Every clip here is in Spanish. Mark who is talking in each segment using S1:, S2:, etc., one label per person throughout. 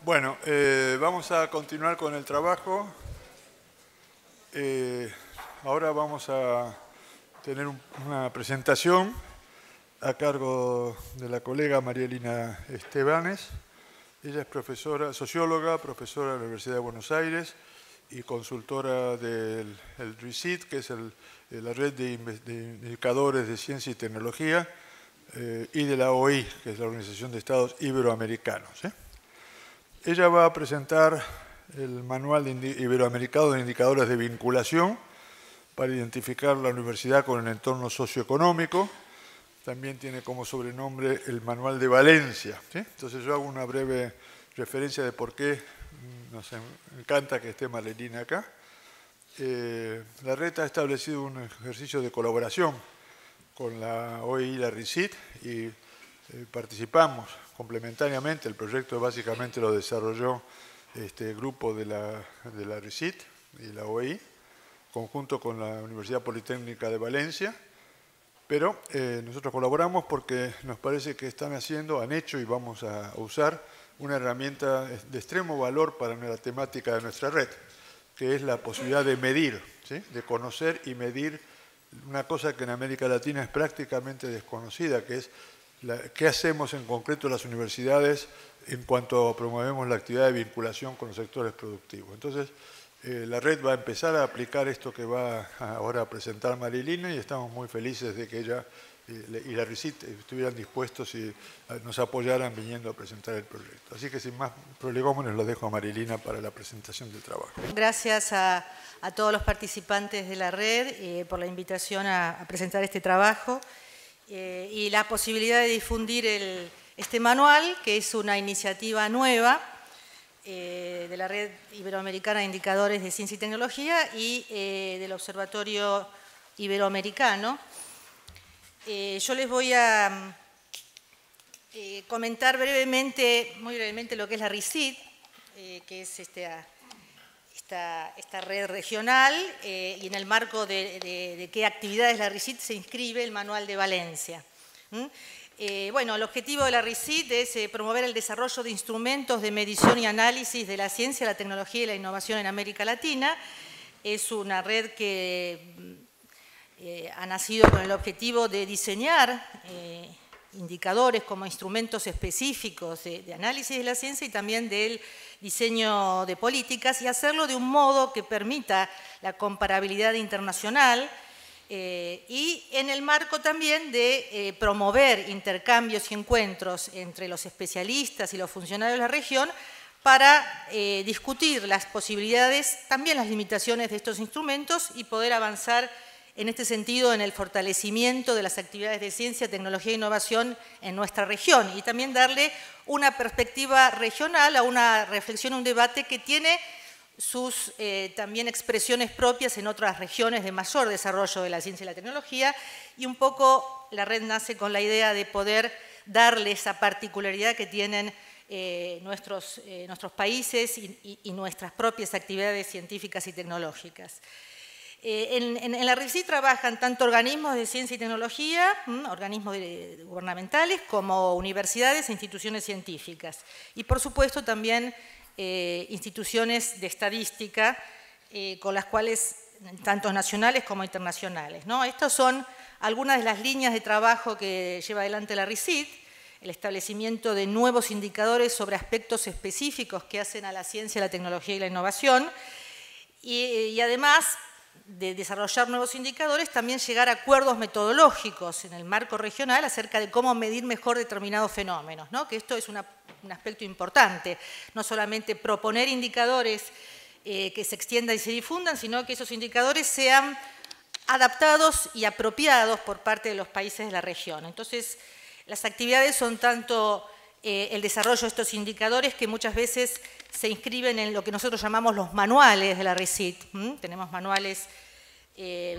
S1: Bueno, vamos a continuar con el trabajo. Ahora vamos a tener una presentación a cargo de la colega María Elina Estebanes. Ella es profesora, socióloga, profesora de la Universidad de Buenos Aires y consultora del RICIT, que es la red de indicadores de ciencia y tecnología, y de la OI, que es la Organización de Estados Iberoamericanos. Ella va a presentar el Manual Iberoamericano de Indicadores de Vinculación para identificar la universidad con el entorno socioeconómico. También tiene como sobrenombre el Manual de Valencia. Entonces yo hago una breve referencia de por qué nos encanta que esté María acá. La red ha establecido un ejercicio de colaboración con la OI y la RICIT y participamos complementariamente. El proyecto básicamente lo desarrolló este grupo de la RICIT y la OI, conjunto con la Universidad Politécnica de Valencia, pero nosotros colaboramos porque nos parece que han hecho y vamos a usar una herramienta de extremo valor para la temática de nuestra red, que es la posibilidad de medir, ¿sí? De conocer y medir una cosa que en América Latina es prácticamente desconocida, que es qué hacemos en concreto las universidades en cuanto a promovemos la actividad de vinculación con los sectores productivos. Entonces, la red va a empezar a aplicar esto que va ahora a presentar María Elina y estamos muy felices de que ella y la RICIT estuvieran dispuestos y nos apoyaran viniendo a presentar el proyecto. Así que sin más prolegómenos lo dejo a María Elina para la presentación del trabajo.
S2: Gracias a todos los participantes de la red por la invitación a presentar este trabajo y la posibilidad de difundir este manual, que es una iniciativa nueva de la Red Iberoamericana de Indicadores de Ciencia y Tecnología y del Observatorio Iberoamericano. Yo les voy a comentar muy brevemente lo que es la RICIT, que es esta red regional, y en el marco de qué actividades la RICIT se inscribe el Manual de Valencia. Bueno, el objetivo de la RICIT es promover el desarrollo de instrumentos de medición y análisis de la ciencia, la tecnología y la innovación en América Latina. Es una red que ha nacido con el objetivo de diseñar indicadores como instrumentos específicos de análisis de la ciencia y también del diseño de políticas y hacerlo de un modo que permita la comparabilidad internacional y en el marco también de promover intercambios y encuentros entre los especialistas y los funcionarios de la región para discutir las posibilidades, también las limitaciones de estos instrumentos y poder avanzar en este sentido en el fortalecimiento de las actividades de ciencia, tecnología e innovación en nuestra región y también darle una perspectiva regional a una reflexión, un debate que tiene sus también expresiones propias en otras regiones de mayor desarrollo de la ciencia y la tecnología y un poco la red nace con la idea de poder darle esa particularidad que tienen nuestros países y nuestras propias actividades científicas y tecnológicas. En la RICIT trabajan tanto organismos de ciencia y tecnología, organismos gubernamentales, como universidades e instituciones científicas. Y por supuesto también instituciones de estadística, con las cuales, tanto nacionales como internacionales, ¿no? Estas son algunas de las líneas de trabajo que lleva adelante la RICIT, el establecimiento de nuevos indicadores sobre aspectos específicos que hacen a la ciencia, la tecnología y la innovación, y además de desarrollar nuevos indicadores, también llegar a acuerdos metodológicos en el marco regional acerca de cómo medir mejor determinados fenómenos, ¿no? Que esto es un aspecto importante, no solamente proponer indicadores que se extiendan y se difundan, sino que esos indicadores sean adaptados y apropiados por parte de los países de la región. Entonces, las actividades son tanto el desarrollo de estos indicadores que muchas veces se inscriben en lo que nosotros llamamos los manuales de la RICIT. Tenemos manuales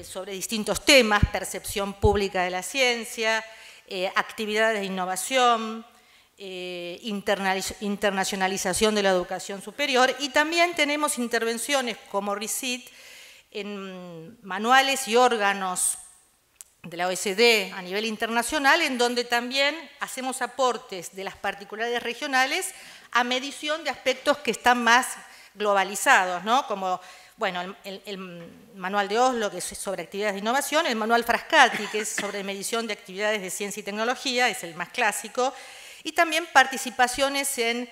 S2: sobre distintos temas, percepción pública de la ciencia, actividades de innovación, internacionalización de la educación superior y también tenemos intervenciones como RICIT en manuales y órganos de la OECD a nivel internacional, en donde también hacemos aportes de las particularidades regionales a medición de aspectos que están más globalizados, ¿no? Como, bueno, el manual de Oslo, que es sobre actividades de innovación, el manual Frascati, que es sobre medición de actividades de ciencia y tecnología, es el más clásico, y también participaciones en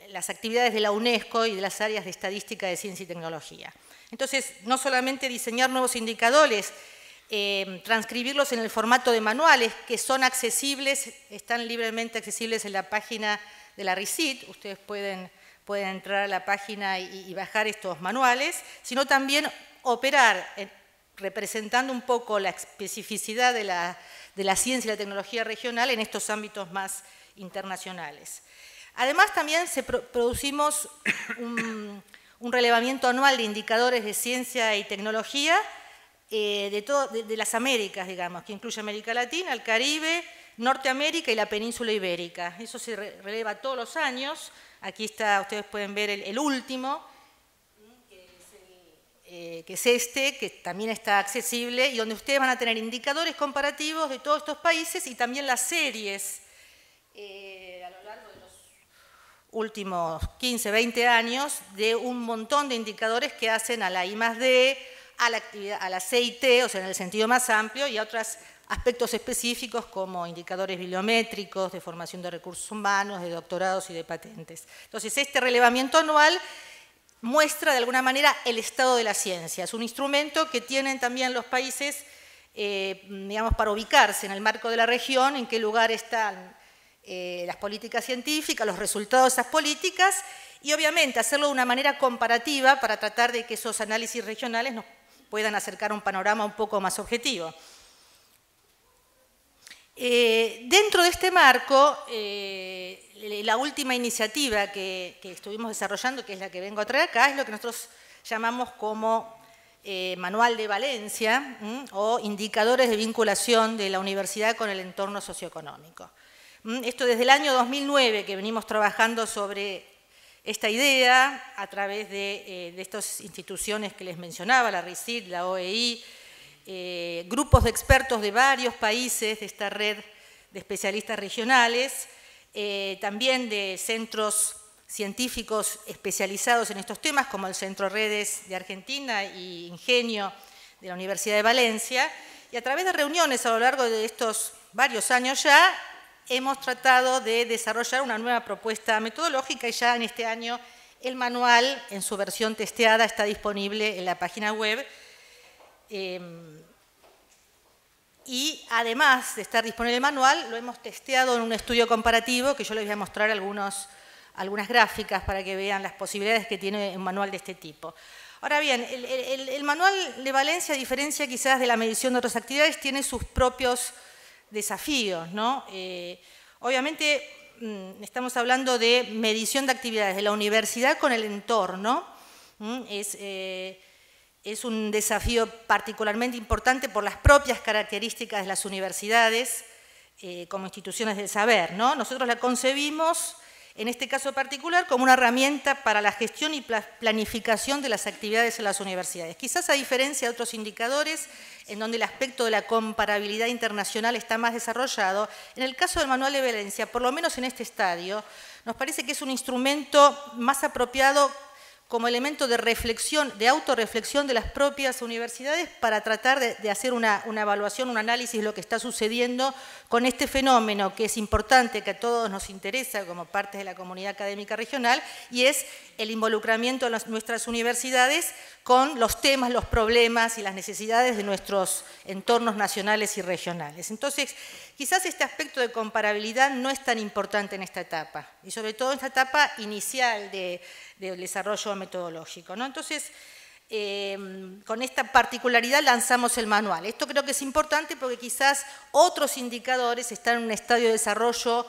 S2: las actividades de la UNESCO y de las áreas de estadística de ciencia y tecnología. Entonces, no solamente diseñar nuevos indicadores, transcribirlos en el formato de manuales que son accesibles, están libremente accesibles en la página de la RICIT, ustedes pueden entrar a la página y bajar estos manuales, sino también operar representando un poco la especificidad de la ciencia y la tecnología regional en estos ámbitos más internacionales. Además, también producimos un relevamiento anual de indicadores de ciencia y tecnología de las Américas, digamos, que incluye América Latina, el Caribe, Norteamérica y la península ibérica. Eso se releva todos los años. Aquí está, ustedes pueden ver el último, que es este, que también está accesible y donde ustedes van a tener indicadores comparativos de todos estos países y también las series a lo largo de los últimos 15, 20 años de un montón de indicadores que hacen a la I+D, a la CIT, o sea, en el sentido más amplio, y a otros aspectos específicos como indicadores bibliométricos, de formación de recursos humanos, de doctorados y de patentes. Entonces, este relevamiento anual muestra de alguna manera el estado de la ciencia. Es un instrumento que tienen también los países, digamos, para ubicarse en el marco de la región, en qué lugar están las políticas científicas, los resultados de esas políticas, y obviamente hacerlo de una manera comparativa para tratar de que esos análisis regionales nos puedan acercar a un panorama un poco más objetivo. Dentro de este marco, la última iniciativa que estuvimos desarrollando, que es la que vengo a traer acá, es lo que nosotros llamamos como Manual de Valencia o Indicadores de Vinculación de la Universidad con el Entorno Socioeconómico. Esto desde el año 2009 que venimos trabajando sobre esta idea a través de estas instituciones que les mencionaba, la RICIT, la OEI, grupos de expertos de varios países de esta red de especialistas regionales, también de centros científicos especializados en estos temas, como el Centro Redes de Argentina y Ingenio de la Universidad de Valencia, y a través de reuniones a lo largo de estos varios años ya, hemos tratado de desarrollar una nueva propuesta metodológica y ya en este año el manual en su versión testeada está disponible en la página web. Y además de estar disponible el manual, lo hemos testeado en un estudio comparativo que yo les voy a mostrar algunas gráficas para que vean las posibilidades que tiene un manual de este tipo. Ahora bien, el manual de Valencia, a diferencia quizás de la medición de otras actividades, tiene sus propios desafíos, ¿no? Obviamente estamos hablando de medición de actividades de la universidad con el entorno. Es un desafío particularmente importante por las propias características de las universidades como instituciones del saber, ¿no? Nosotros la concebimos, en este caso particular, como una herramienta para la gestión y planificación de las actividades en las universidades. Quizás a diferencia de otros indicadores, en donde el aspecto de la comparabilidad internacional está más desarrollado, en el caso del Manual de Valencia, por lo menos en este estadio, nos parece que es un instrumento más apropiado como elemento de reflexión, de autorreflexión de las propias universidades para tratar de hacer una evaluación, un análisis de lo que está sucediendo con este fenómeno que es importante, que a todos nos interesa como parte de la comunidad académica regional, y es el involucramiento de nuestras universidades con los temas, los problemas y las necesidades de nuestros entornos nacionales y regionales. Entonces, quizás este aspecto de comparabilidad no es tan importante en esta etapa, y sobre todo en esta etapa inicial del desarrollo metodológico, ¿no? Entonces, con esta particularidad lanzamos el manual. Esto creo que es importante porque quizás otros indicadores están en un estadio de desarrollo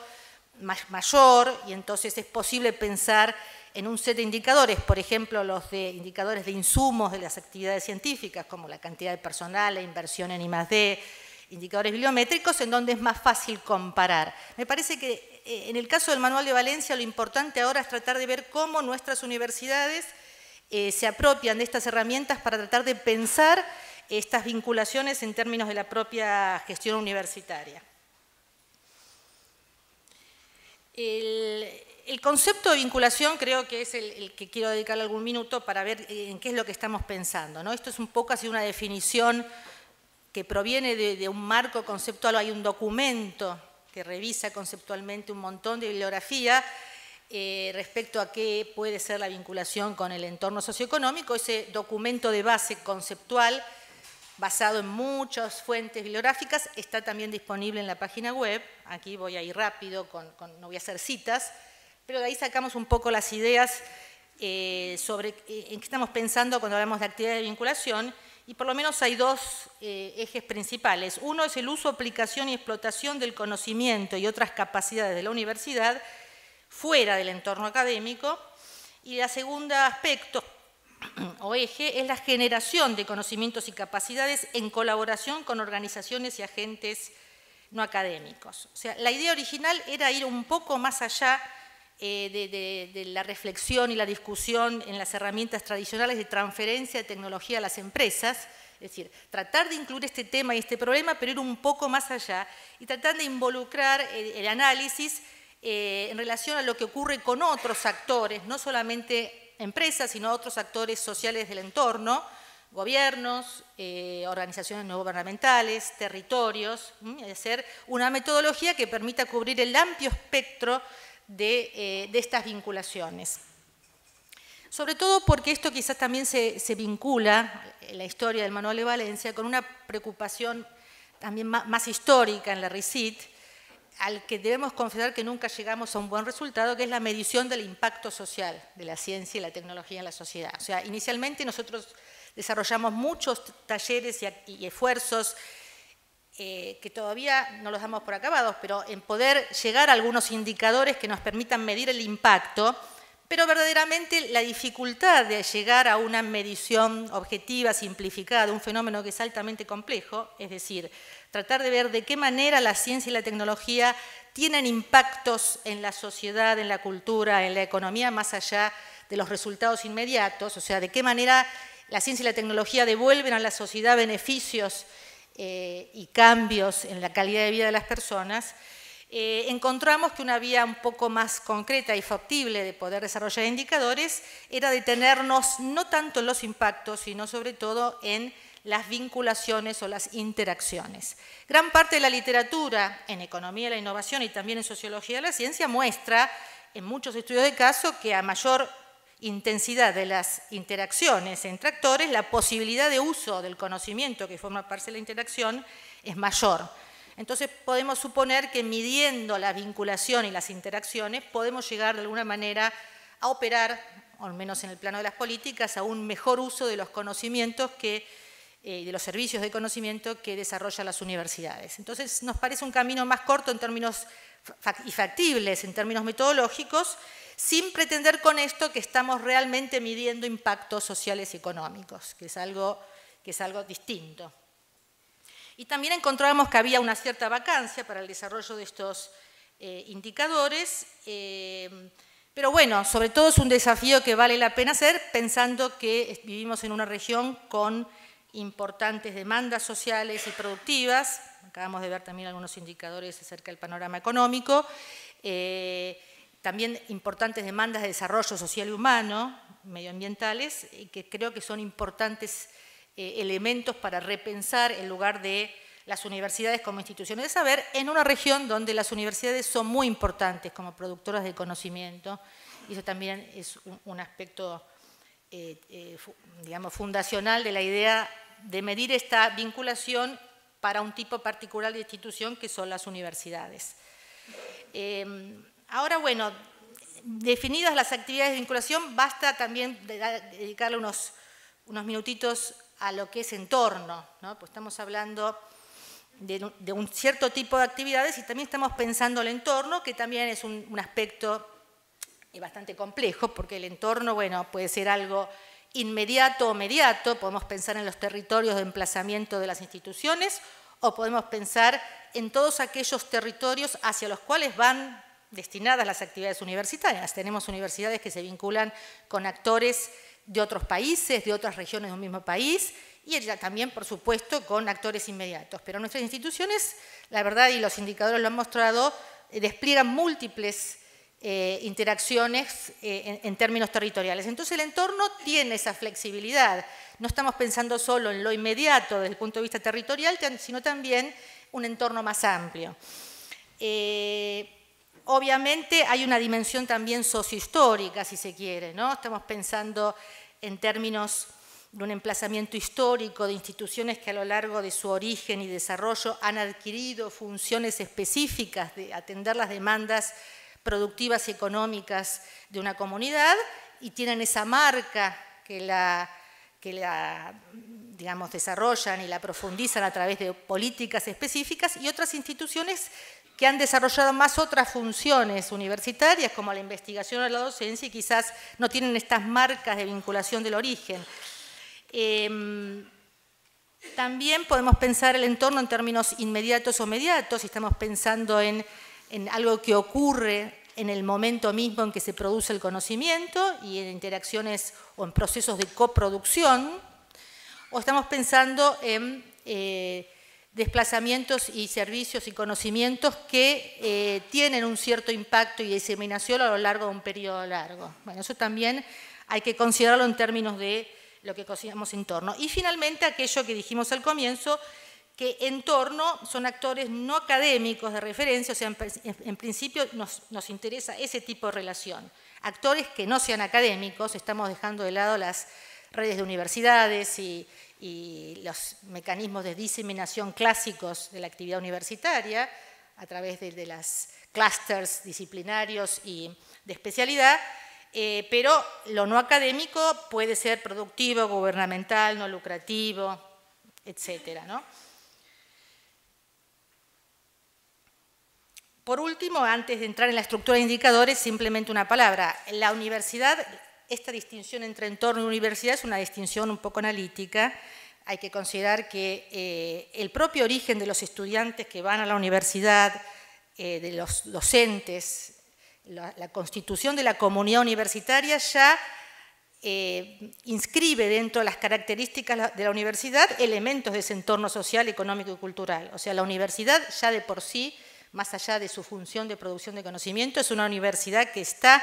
S2: mayor y entonces es posible pensar en un set de indicadores, por ejemplo, los de indicadores de insumos de las actividades científicas, como la cantidad de personal, la inversión en I+D, indicadores bibliométricos, en donde es más fácil comparar. Me parece que en el caso del Manual de Valencia lo importante ahora es tratar de ver cómo nuestras universidades se apropian de estas herramientas para tratar de pensar estas vinculaciones en términos de la propia gestión universitaria. El concepto de vinculación creo que es el que quiero dedicarle algún minuto para ver en qué es lo que estamos pensando, ¿no? Esto es un poco así una definición que proviene de un marco conceptual. Hay un documento que revisa conceptualmente un montón de bibliografía respecto a qué puede ser la vinculación con el entorno socioeconómico. Ese documento de base conceptual, basado en muchas fuentes bibliográficas, está también disponible en la página web. Aquí voy a ir rápido, no voy a hacer citas, pero de ahí sacamos un poco las ideas sobre en qué estamos pensando cuando hablamos de actividades de vinculación, y por lo menos hay dos ejes principales. Uno es el uso, aplicación y explotación del conocimiento y otras capacidades de la universidad fuera del entorno académico, y el segundo aspecto o eje es la generación de conocimientos y capacidades en colaboración con organizaciones y agentes no académicos. O sea, la idea original era ir un poco más allá de la reflexión y la discusión en las herramientas tradicionales de transferencia de tecnología a las empresas, es decir, tratar de incluir este tema y este problema, pero ir un poco más allá y tratar de involucrar el análisis en relación a lo que ocurre con otros actores, no solamente empresas, sino otros actores sociales del entorno, gobiernos, organizaciones no gubernamentales, territorios, es hacer una metodología que permita cubrir el amplio espectro de estas vinculaciones. Sobre todo porque esto quizás también se vincula, en la historia del Manual de Valencia, con una preocupación también más histórica en la RICIT, al que debemos confesar que nunca llegamos a un buen resultado, que es la medición del impacto social de la ciencia y la tecnología en la sociedad. O sea, inicialmente nosotros desarrollamos muchos talleres y esfuerzos que todavía no los damos por acabados, pero en poder llegar a algunos indicadores que nos permitan medir el impacto, pero verdaderamente la dificultad de llegar a una medición objetiva, simplificada, de un fenómeno que es altamente complejo, es decir, tratar de ver de qué manera la ciencia y la tecnología tienen impactos en la sociedad, en la cultura, en la economía, más allá de los resultados inmediatos, o sea, de qué manera la ciencia y la tecnología devuelven a la sociedad beneficios y cambios en la calidad de vida de las personas. Encontramos que una vía un poco más concreta y factible de poder desarrollar indicadores era detenernos no tanto en los impactos, sino sobre todo en las vinculaciones o las interacciones. Gran parte de la literatura en economía de la innovación y también en sociología de la ciencia muestra, en muchos estudios de caso, que a mayor intensidad de las interacciones entre actores, la posibilidad de uso del conocimiento que forma parte de la interacción es mayor. Entonces podemos suponer que midiendo la vinculación y las interacciones podemos llegar de alguna manera a operar, o al menos en el plano de las políticas, a un mejor uso de los conocimientos de los servicios de conocimiento que desarrollan las universidades. Entonces nos parece un camino más corto en términos y factibles en términos metodológicos, sin pretender con esto que estamos realmente midiendo impactos sociales y económicos, que es algo distinto. Y también encontramos que había una cierta vacancia para el desarrollo de estos indicadores, pero bueno, sobre todo es un desafío que vale la pena hacer pensando que vivimos en una región con importantes demandas sociales y productivas. Acabamos de ver también algunos indicadores acerca del panorama económico, también importantes demandas de desarrollo social y humano, medioambientales, que creo que son importantes elementos para repensar el lugar de las universidades como instituciones de saber en una región donde las universidades son muy importantes como productoras de conocimiento, y eso también es un aspecto digamos, fundacional de la idea de medir esta vinculación para un tipo particular de institución que son las universidades. Ahora, bueno, definidas las actividades de vinculación, basta también dedicarle unos minutitos a lo que es entorno, ¿no? Pues estamos hablando de un cierto tipo de actividades y también estamos pensando el entorno, que también es un aspecto bastante complejo, porque el entorno, bueno, puede ser algo inmediato o mediato, podemos pensar en los territorios de emplazamiento de las instituciones, o podemos pensar en todos aquellos territorios hacia los cuales van destinadas las actividades universitarias. Tenemos universidades que se vinculan con actores de otros países, de otras regiones de un mismo país, y también, por supuesto, con actores inmediatos. Pero nuestras instituciones, la verdad, y los indicadores lo han mostrado, despliegan múltiples interacciones en términos territoriales. Entonces, el entorno tiene esa flexibilidad. No estamos pensando solo en lo inmediato desde el punto de vista territorial, sino también un entorno más amplio. Obviamente hay una dimensión también sociohistórica, si se quiere, ¿no? Estamos pensando en términos de un emplazamiento histórico de instituciones que a lo largo de su origen y desarrollo han adquirido funciones específicas de atender las demandas productivas y económicas de una comunidad y tienen esa marca que la digamos, desarrollan y la profundizan a través de políticas específicas, y otras instituciones que han desarrollado más otras funciones universitarias, como la investigación o la docencia, y quizás no tienen estas marcas de vinculación del origen. También podemos pensar el entorno en términos inmediatos o mediatos, si estamos pensando en algo que ocurre en el momento mismo en que se produce el conocimiento y en interacciones o en procesos de coproducción, o estamos pensando en desplazamientos y servicios y conocimientos que tienen un cierto impacto y diseminación a lo largo de un periodo largo. Bueno, eso también hay que considerarlo en términos de lo que consideramos entorno. Y finalmente aquello que dijimos al comienzo, que entorno son actores no académicos de referencia, o sea, en principio nos interesa ese tipo de relación. Actores que no sean académicos, estamos dejando de lado las redes de universidades y los mecanismos de diseminación clásicos de la actividad universitaria, a través de las clústeres disciplinarios y de especialidad, pero lo no académico puede ser productivo, gubernamental, no lucrativo, etcétera, ¿no? Por último, antes de entrar en la estructura de indicadores, simplemente una palabra. La universidad, esta distinción entre entorno y universidad es una distinción un poco analítica. Hay que considerar que el propio origen de los estudiantes que van a la universidad, de los docentes, la constitución de la comunidad universitaria ya inscribe dentro de las características de la universidad elementos de ese entorno social, económico y cultural. O sea, la universidad ya de por sí, más allá de su función de producción de conocimiento, es una universidad que está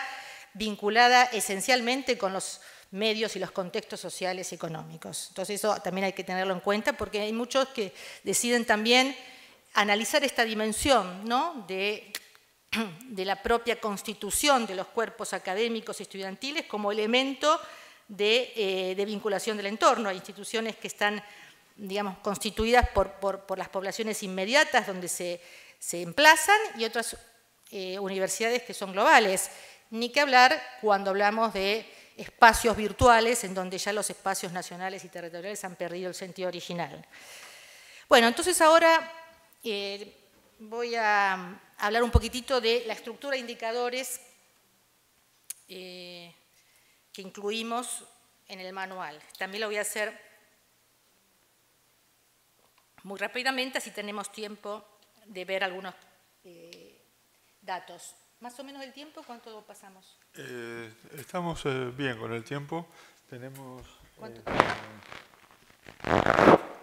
S2: vinculada esencialmente con los medios y los contextos sociales y económicos. Entonces eso también hay que tenerlo en cuenta, porque hay muchos que deciden también analizar esta dimensión, ¿no?, de la propia constitución de los cuerpos académicos y estudiantiles como elemento de vinculación del entorno. Hay instituciones que están, digamos, constituidas por las poblaciones inmediatas donde se emplazan, y otras universidades que son globales. Ni que hablar cuando hablamos de espacios virtuales en donde ya los espacios nacionales y territoriales han perdido el sentido original. Bueno, entonces ahora voy a hablar un poquitito de la estructura de indicadores que incluimos en el manual. También lo voy a hacer muy rápidamente, así tenemos tiempo de ver algunos datos. ¿Más o menos el tiempo? ¿Cuánto pasamos?
S1: Estamos bien con el tiempo. Tenemos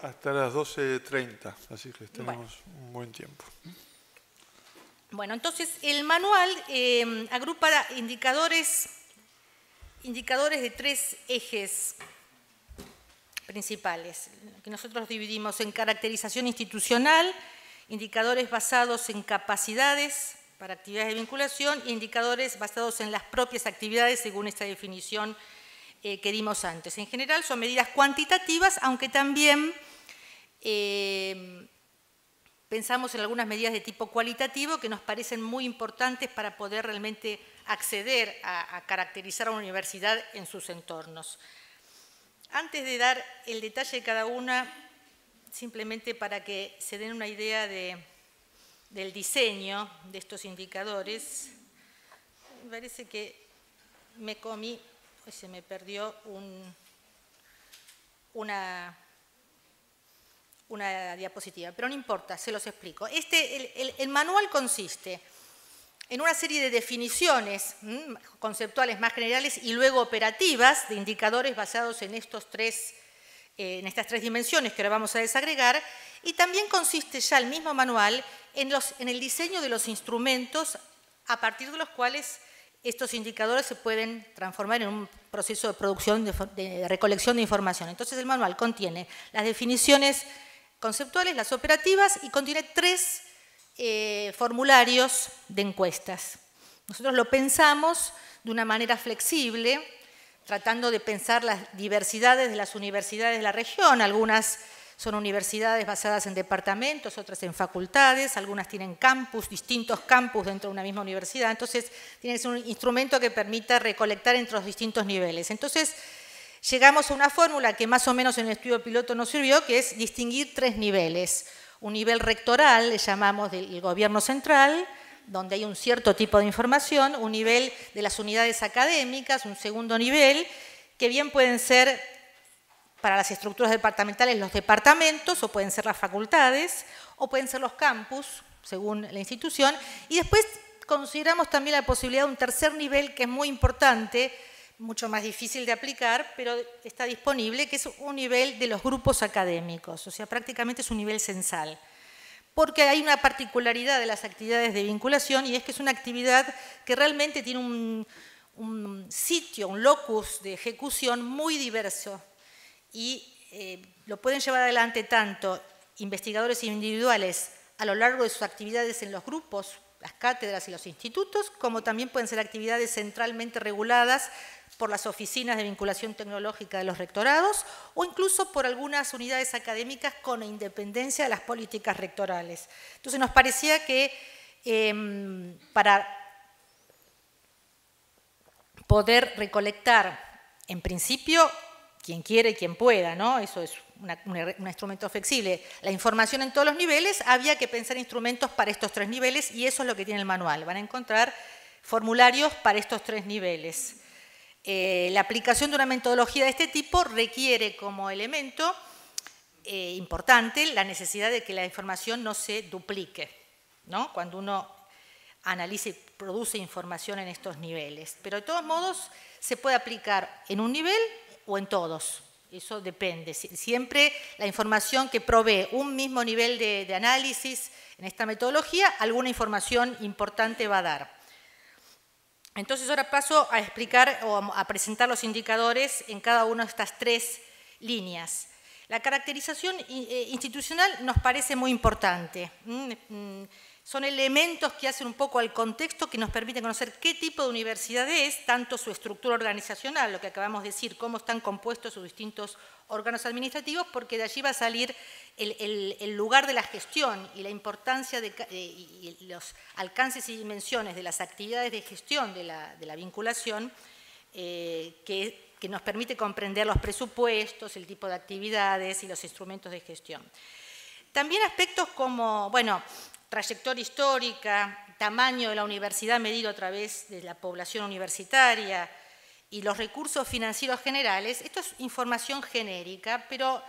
S1: hasta las 12:30, así que tenemos un buen tiempo.
S2: Bueno, entonces el manual agrupa indicadores de 3 ejes principales, que nosotros dividimos en caracterización institucional, indicadores basados en capacidades para actividades de vinculación e indicadores basados en las propias actividades según esta definición que dimos antes. En general son medidas cuantitativas, aunque también pensamos en algunas medidas de tipo cualitativo que nos parecen muy importantes para poder realmente acceder a caracterizar a una universidad en sus entornos. Antes de dar el detalle de cada una, simplemente para que se den una idea del diseño de estos indicadores, me parece que me comí, se me perdió una diapositiva, pero no importa, se los explico. El manual consiste en una serie de definiciones conceptuales más generales y luego operativas de indicadores basados en estos 3 en estas 3 dimensiones que ahora vamos a desagregar, y también consiste ya el mismo manual en el diseño de los instrumentos a partir de los cuales estos indicadores se pueden transformar en un proceso de producción, de recolección de información. Entonces el manual contiene las definiciones conceptuales, las operativas, y contiene 3 formularios de encuestas. Nosotros lo pensamos de una manera flexible, tratando de pensar las diversidades de las universidades de la región. Algunas son universidades basadas en departamentos, otras en facultades, algunas tienen campus, distintos campus dentro de una misma universidad. Entonces, tiene que ser un instrumento que permita recolectar entre los distintos niveles. Entonces, llegamos a una fórmula que más o menos en el estudio piloto nos sirvió, que es distinguir 3 niveles. Un nivel rectoral, le llamamos del gobierno central, donde hay un cierto tipo de información, un nivel de las unidades académicas, un segundo nivel, que bien pueden ser para las estructuras departamentales los departamentos, o pueden ser las facultades, o pueden ser los campus, según la institución, y después consideramos también la posibilidad de un tercer nivel que es muy importante, mucho más difícil de aplicar, pero está disponible, que es un nivel de los grupos académicos, o sea, prácticamente es un nivel censal. Porque hay una particularidad de las actividades de vinculación, y es que es una actividad que realmente tiene un sitio, un locus de ejecución muy diverso, y lo pueden llevar adelante tanto investigadores individuales a lo largo de sus actividades en los grupos, las cátedras y los institutos, como también pueden ser actividades centralmente reguladas por las oficinas de vinculación tecnológica de los rectorados, o incluso por algunas unidades académicas con independencia de las políticas rectorales. Entonces nos parecía que para poder recolectar, en principio, quien quiere y quien pueda, ¿no? Eso es un instrumento flexible, la información en todos los niveles, había que pensar instrumentos para estos 3 niveles, y eso es lo que tiene el manual. Van a encontrar formularios para estos 3 niveles. La aplicación de una metodología de este tipo requiere como elemento importante la necesidad de que la información no se duplique, ¿no? Cuando uno analiza y produce información en estos niveles. Pero de todos modos se puede aplicar en un nivel o en todos. Eso depende. Siempre la información que provee un mismo nivel de análisis en esta metodología, alguna información importante va a dar. Entonces ahora paso a explicar o a presentar los indicadores en cada una de estas 3 líneas. La caracterización institucional nos parece muy importante. Son elementos que hacen un poco al contexto, que nos permiten conocer qué tipo de universidad es, tanto su estructura organizacional, lo que acabamos de decir, cómo están compuestos sus distintos órganos administrativos, porque de allí va a salir el lugar de la gestión y la importancia y los alcances y dimensiones de las actividades de gestión de la vinculación, que nos permite comprender los presupuestos, el tipo de actividades y los instrumentos de gestión. También aspectos como, bueno, trayectoria histórica, tamaño de la universidad medido a través de la población universitaria y los recursos financieros generales. Esto es información genérica, pero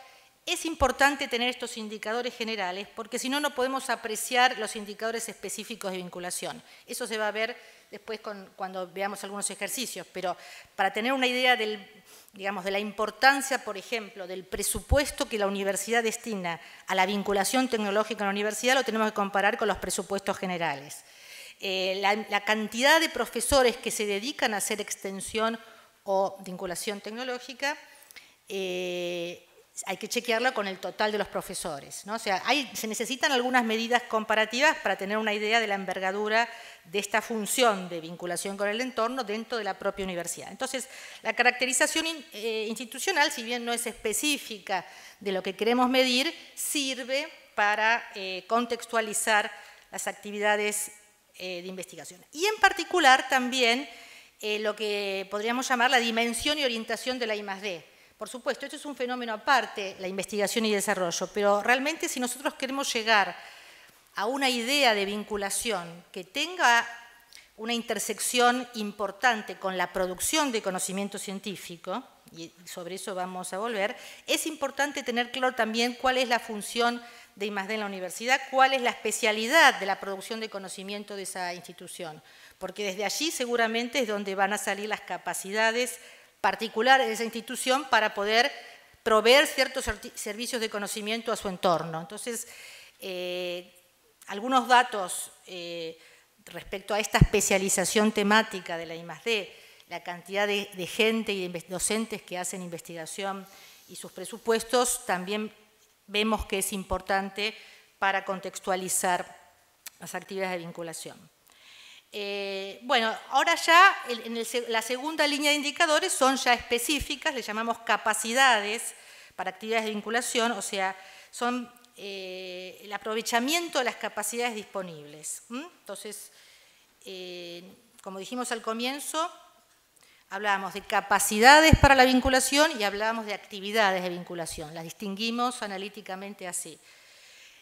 S2: es importante tener estos indicadores generales porque si no, no podemos apreciar los indicadores específicos de vinculación. Eso se va a ver después cuando veamos algunos ejercicios, pero para tener una idea de la importancia, por ejemplo, del presupuesto que la universidad destina a la vinculación tecnológica en la universidad, lo tenemos que comparar con los presupuestos generales. La cantidad de profesores que se dedican a hacer extensión o vinculación tecnológica, hay que chequearla con el total de los profesores, ¿no? O sea, se necesitan algunas medidas comparativas para tener una idea de la envergadura de esta función de vinculación con el entorno dentro de la propia universidad. Entonces, la caracterización institucional, si bien no es específica de lo que queremos medir, sirve para contextualizar las actividades de investigación. Y en particular también lo que podríamos llamar la dimensión y orientación de la I+D. Por supuesto, esto es un fenómeno aparte, la investigación y desarrollo, pero realmente si nosotros queremos llegar a una idea de vinculación que tenga una intersección importante con la producción de conocimiento científico, y sobre eso vamos a volver, es importante tener claro también cuál es la función de I+D en la universidad, cuál es la especialidad de la producción de conocimiento de esa institución, porque desde allí seguramente es donde van a salir las capacidades particulares de esa institución para poder proveer ciertos servicios de conocimiento a su entorno. Entonces, algunos datos respecto a esta especialización temática de la I+D, la cantidad de gente y de docentes que hacen investigación y sus presupuestos, también vemos que es importante para contextualizar las actividades de vinculación. Bueno, ahora ya la segunda línea de indicadores son ya específicas, le llamamos capacidades para actividades de vinculación, o sea, son el aprovechamiento de las capacidades disponibles. Entonces, como dijimos al comienzo, hablábamos de capacidades para la vinculación y hablábamos de actividades de vinculación, las distinguimos analíticamente así.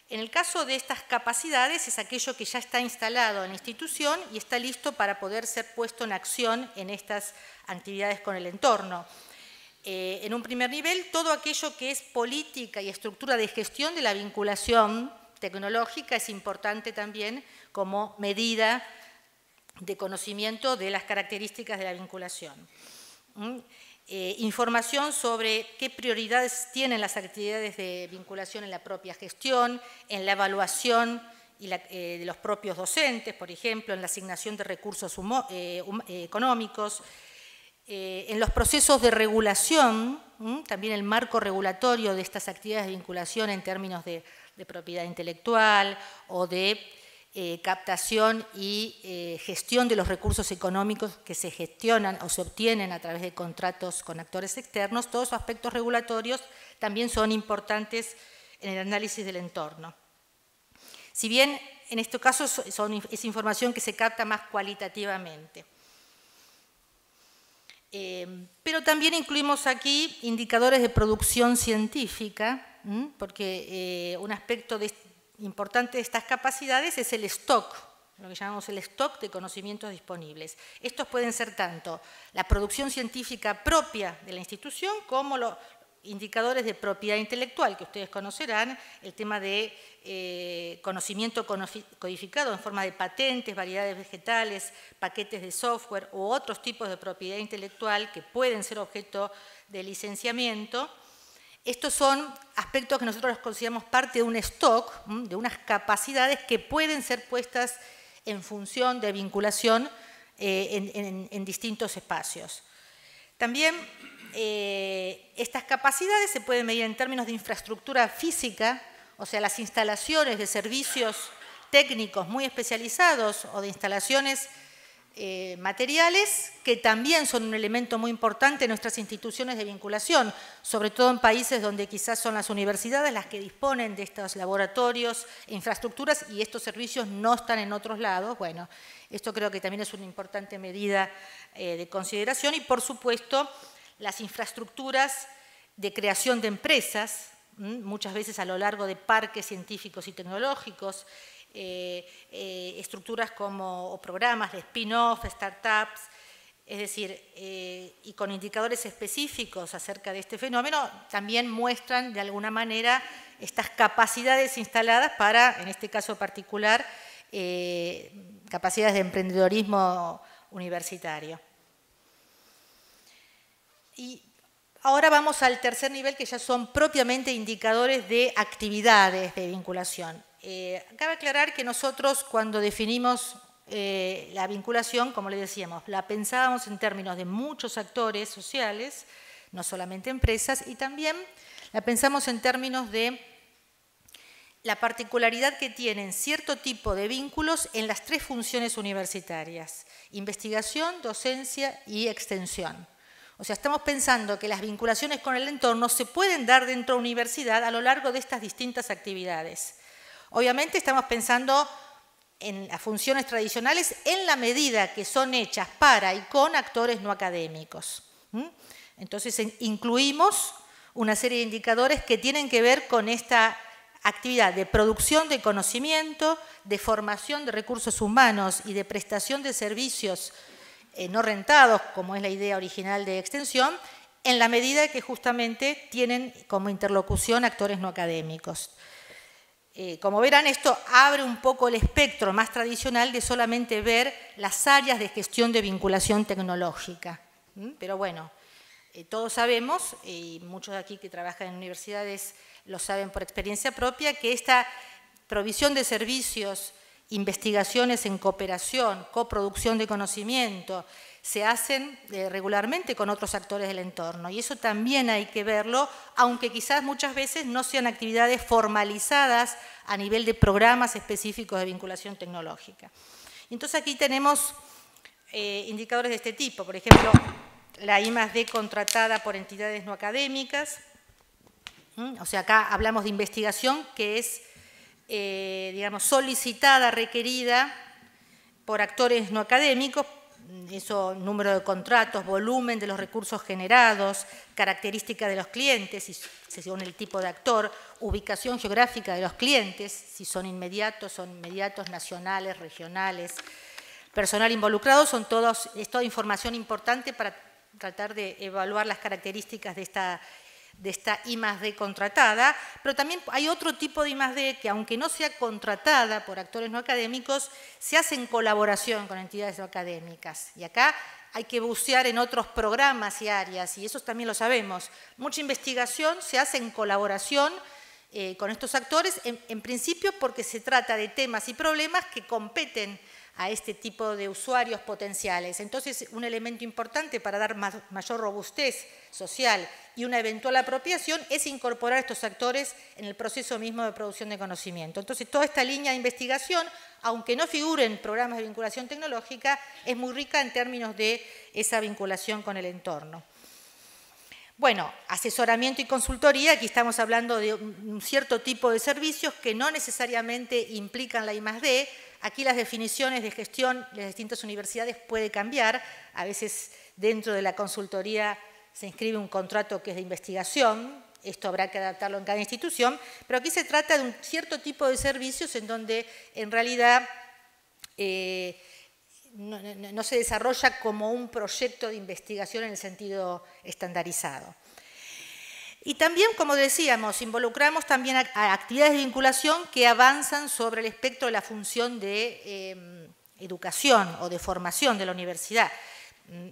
S2: En el caso de estas capacidades es aquello que ya está instalado en la institución y está listo para poder ser puesto en acción en estas actividades con el entorno. En un primer nivel, todo aquello que es política y estructura de gestión de la vinculación tecnológica es importante también como medida de conocimiento de las características de la vinculación. Información sobre qué prioridades tienen las actividades de vinculación en la propia gestión, en la evaluación de los propios docentes, por ejemplo, en la asignación de recursos económicos, en los procesos de regulación, también el marco regulatorio de estas actividades de vinculación en términos de propiedad intelectual o de captación y gestión de los recursos económicos que se gestionan o se obtienen a través de contratos con actores externos, todos esos aspectos regulatorios también son importantes en el análisis del entorno. Si bien en este caso es información que se capta más cualitativamente. Pero también incluimos aquí indicadores de producción científica, porque un aspecto importante de estas capacidades es el stock, lo que llamamos el stock de conocimientos disponibles. Estos pueden ser tanto la producción científica propia de la institución como los indicadores de propiedad intelectual, que ustedes conocerán, el tema de conocimiento codificado en forma de patentes, variedades vegetales, paquetes de software u otros tipos de propiedad intelectual que pueden ser objeto de licenciamiento. Estos son aspectos que nosotros consideramos parte de un stock, de unas capacidades que pueden ser puestas en función de vinculación en distintos espacios. También estas capacidades se pueden medir en términos de infraestructura física, o sea, las instalaciones de servicios técnicos muy especializados o de instalaciones materiales que también son un elemento muy importante en nuestras instituciones de vinculación, sobre todo en países donde quizás son las universidades las que disponen de estos laboratorios e infraestructuras y estos servicios no están en otros lados. Bueno, esto creo que también es una importante medida de consideración y, por supuesto, las infraestructuras de creación de empresas, muchas veces a lo largo de parques científicos y tecnológicos, estructuras o programas de spin-off, startups, es decir, y con indicadores específicos acerca de este fenómeno, también muestran de alguna manera estas capacidades instaladas para, en este caso particular, capacidades de emprendedorismo universitario. Y ahora vamos al tercer nivel, que ya son propiamente indicadores de actividades de vinculación. Cabe aclarar que nosotros cuando definimos la vinculación, como le decíamos, la pensábamos en términos de muchos actores sociales, no solamente empresas, y también la pensamos en términos de la particularidad que tienen cierto tipo de vínculos en las tres funciones universitarias: investigación, docencia y extensión. O sea, estamos pensando que las vinculaciones con el entorno se pueden dar dentro de la universidad a lo largo de estas distintas actividades. Obviamente estamos pensando en las funciones tradicionales en la medida que son hechas para y con actores no académicos. Entonces incluimos una serie de indicadores que tienen que ver con esta actividad de producción de conocimiento, de formación de recursos humanos y de prestación de servicios no rentados, como es la idea original de extensión, en la medida que justamente tienen como interlocución actores no académicos. Como verán, esto abre un poco el espectro más tradicional de solamente ver las áreas de gestión de vinculación tecnológica. Pero bueno, todos sabemos, y muchos de aquí que trabajan en universidades lo saben por experiencia propia, que esta provisión de servicios, investigaciones en cooperación, coproducción de conocimiento, se hacen regularmente con otros actores del entorno. Y eso también hay que verlo, aunque quizás muchas veces no sean actividades formalizadas a nivel de programas específicos de vinculación tecnológica. Entonces aquí tenemos indicadores de este tipo, por ejemplo, la I+D contratada por entidades no académicas. O sea, acá hablamos de investigación que es, digamos, solicitada, requerida por actores no académicos. Eso, número de contratos, volumen de los recursos generados, características de los clientes, según el tipo de actor, ubicación geográfica de los clientes, si son inmediatos, nacionales, regionales, personal involucrado, es toda información importante para tratar de evaluar las características de esta I+D contratada, pero también hay otro tipo de I+D que, aunque no sea contratada por actores no académicos, se hace en colaboración con entidades no académicas. Y acá hay que bucear en otros programas y áreas, y eso también lo sabemos. Mucha investigación se hace en colaboración con estos actores, en principio porque se trata de temas y problemas que competen a este tipo de usuarios potenciales. Entonces, un elemento importante para dar mayor robustez social y una eventual apropiación es incorporar a estos actores en el proceso mismo de producción de conocimiento. Entonces, toda esta línea de investigación, aunque no figure en programas de vinculación tecnológica, es muy rica en términos de esa vinculación con el entorno. Bueno, asesoramiento y consultoría, aquí estamos hablando de un cierto tipo de servicios que no necesariamente implican la I+D. Aquí las definiciones de gestión de las distintas universidades puede cambiar. A veces dentro de la consultoría se inscribe un contrato que es de investigación. Esto habrá que adaptarlo en cada institución. Pero aquí se trata de un cierto tipo de servicios en donde en realidad no se desarrolla como un proyecto de investigación en el sentido estandarizado. Y también, como decíamos, involucramos también a actividades de vinculación que avanzan sobre el espectro de la función de educación o de formación de la universidad.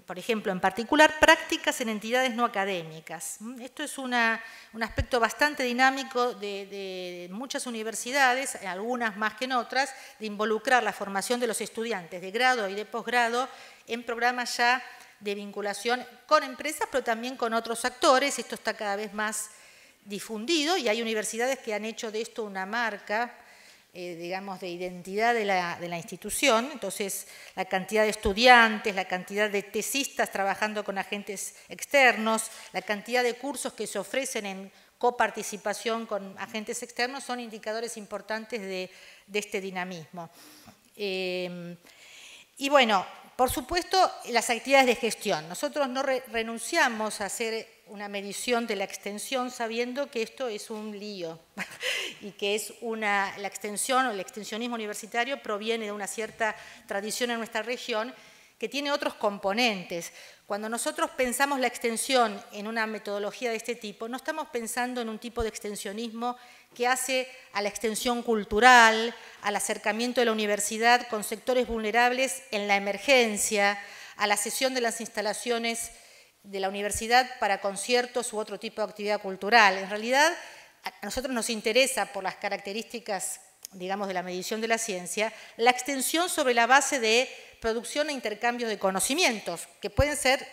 S2: Por ejemplo, en particular, prácticas en entidades no académicas. Esto es un aspecto bastante dinámico de muchas universidades, algunas más que en otras, de involucrar la formación de los estudiantes de grado y de posgrado en programas ya de vinculación con empresas, pero también con otros actores. Esto está cada vez más difundido y hay universidades que han hecho de esto una marca, digamos, de identidad de la institución. Entonces, la cantidad de estudiantes, la cantidad de tesistas trabajando con agentes externos, la cantidad de cursos que se ofrecen en coparticipación con agentes externos son indicadores importantes de este dinamismo. Y bueno, por supuesto, las actividades de gestión. Nosotros no renunciamos a hacer una medición de la extensión sabiendo que esto es un lío y que la extensión o el extensionismo universitario proviene de una cierta tradición en nuestra región que tiene otros componentes. Cuando nosotros pensamos la extensión en una metodología de este tipo, no estamos pensando en un tipo de extensionismo que hace a la extensión cultural, al acercamiento de la universidad con sectores vulnerables en la emergencia, a la cesión de las instalaciones de la universidad para conciertos u otro tipo de actividad cultural. En realidad, a nosotros nos interesa, por las características, digamos, de la medición de la ciencia, la extensión sobre la base de producción e intercambios de conocimientos, que pueden ser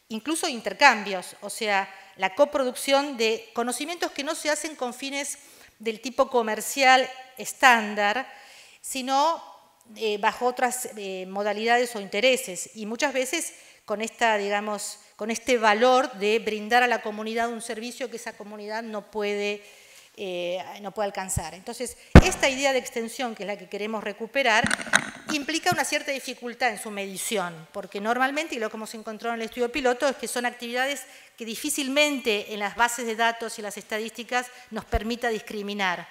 S2: incluso intercambios, o sea, la coproducción de conocimientos que no se hacen con fines del tipo comercial estándar, sino bajo otras modalidades o intereses, y muchas veces con digamos, con este valor de brindar a la comunidad un servicio que esa comunidad no puede alcanzar. Entonces, esta idea de extensión, que es la que queremos recuperar, implica una cierta dificultad en su medición, porque normalmente, y lo que hemos encontrado en el estudio piloto, es que son actividades que difícilmente en las bases de datos y las estadísticas nos permita discriminar.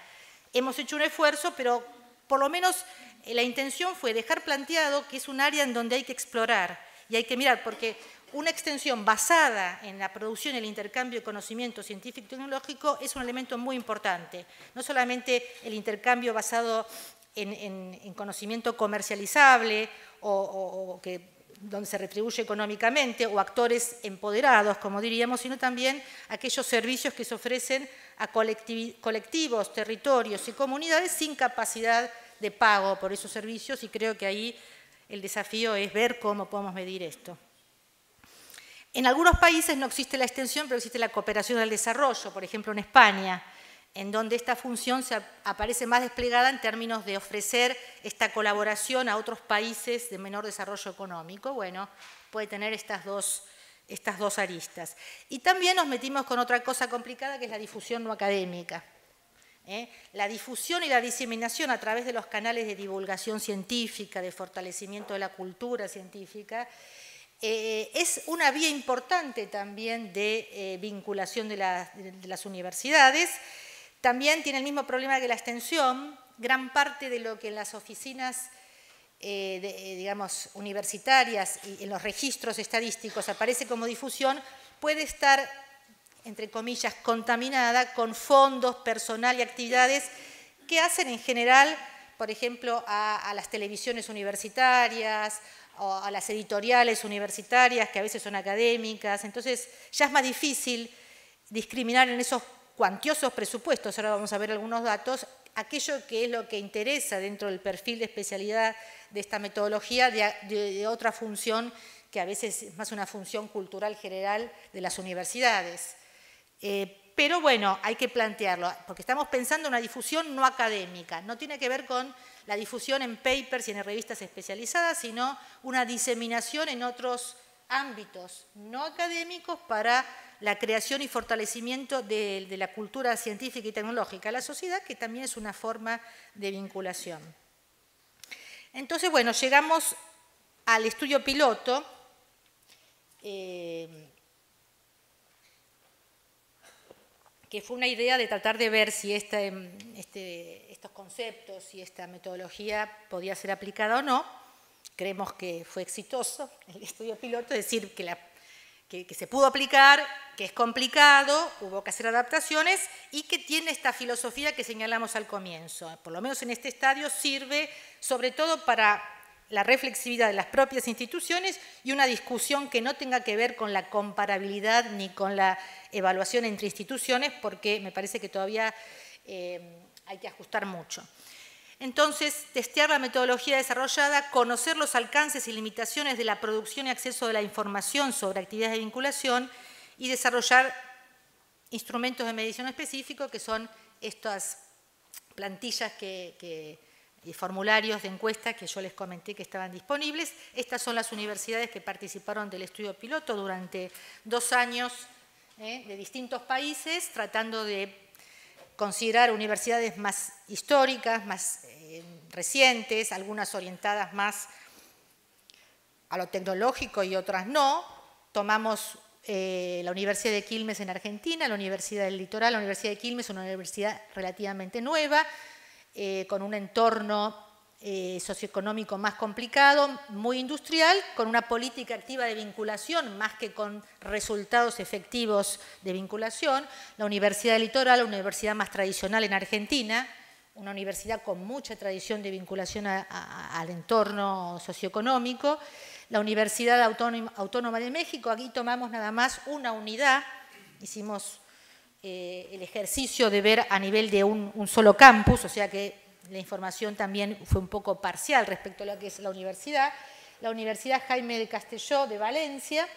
S2: Hemos hecho un esfuerzo, pero por lo menos la intención fue dejar planteado que es un área en donde hay que explorar y hay que mirar, porque una extensión basada en la producción y el intercambio de conocimiento científico y tecnológico es un elemento muy importante. No solamente el intercambio basado en conocimiento comercializable o que donde se retribuye económicamente, o actores empoderados, como diríamos, sino también aquellos servicios que se ofrecen a colectivos, territorios y comunidades sin capacidad de pago por esos servicios, y creo que ahí el desafío es ver cómo podemos medir esto. En algunos países no existe la extensión, pero existe la cooperación al desarrollo, por ejemplo en España, en donde esta función aparece más desplegada en términos de ofrecer esta colaboración a otros países de menor desarrollo económico. Bueno, puede tener estas dos aristas. Y también nos metimos con otra cosa complicada, que es la difusión no académica. La difusión y la diseminación a través de los canales de divulgación científica, de fortalecimiento de la cultura científica, es una vía importante también de vinculación de las universidades. También tiene el mismo problema que la extensión. Gran parte de lo que en las oficinas digamos, universitarias y en los registros estadísticos aparece como difusión puede estar, entre comillas, contaminada con fondos, personal y actividades que hacen en general, por ejemplo, a las televisiones universitarias o a las editoriales universitarias, que a veces son académicas. Entonces ya es más difícil discriminar en esos cuantiosos presupuestos, ahora vamos a ver algunos datos, aquello que es lo que interesa dentro del perfil de especialidad de esta metodología de otra función que a veces es más una función cultural general de las universidades. Pero bueno, hay que plantearlo, porque estamos pensando en una difusión no académica, no tiene que ver con la difusión en papers y en revistas especializadas, sino una diseminación en otros ámbitos no académicos para la creación y fortalecimiento de la cultura científica y tecnológica a la sociedad, que también es una forma de vinculación. Entonces, bueno, llegamos al estudio piloto, que fue una idea de tratar de ver si estos conceptos y esta metodología podía ser aplicada o no. Creemos que fue exitoso el estudio piloto, es decir, que se pudo aplicar, que es complicado, hubo que hacer adaptaciones y que tiene esta filosofía que señalamos al comienzo. Por lo menos en este estadio sirve sobre todo para la reflexividad de las propias instituciones y una discusión que no tenga que ver con la comparabilidad ni con la evaluación entre instituciones, porque me parece que todavía hay que ajustar mucho. Entonces, testear la metodología desarrollada, conocer los alcances y limitaciones de la producción y acceso de la información sobre actividades de vinculación y desarrollar instrumentos de medición específicos, que son estas plantillas y formularios de encuesta que yo les comenté que estaban disponibles. Estas son las universidades que participaron del estudio piloto durante 2 años de distintos países, tratando de considerar universidades más históricas, más recientes, algunas orientadas más a lo tecnológico y otras no. Tomamos la Universidad de Quilmes en Argentina, la Universidad del Litoral. La Universidad de Quilmes es una universidad relativamente nueva, con un entorno socioeconómico más complicado, muy industrial, con una política activa de vinculación más que con resultados efectivos de vinculación. La Universidad del Litoral, la universidad más tradicional en Argentina, una universidad con mucha tradición de vinculación al entorno socioeconómico. La Universidad Autónoma de México, aquí tomamos nada más una unidad, hicimos el ejercicio de ver a nivel de un solo campus, o sea que la información también fue un poco parcial respecto a lo que es la universidad. La Universidad Jaime de Castelló de Valencia,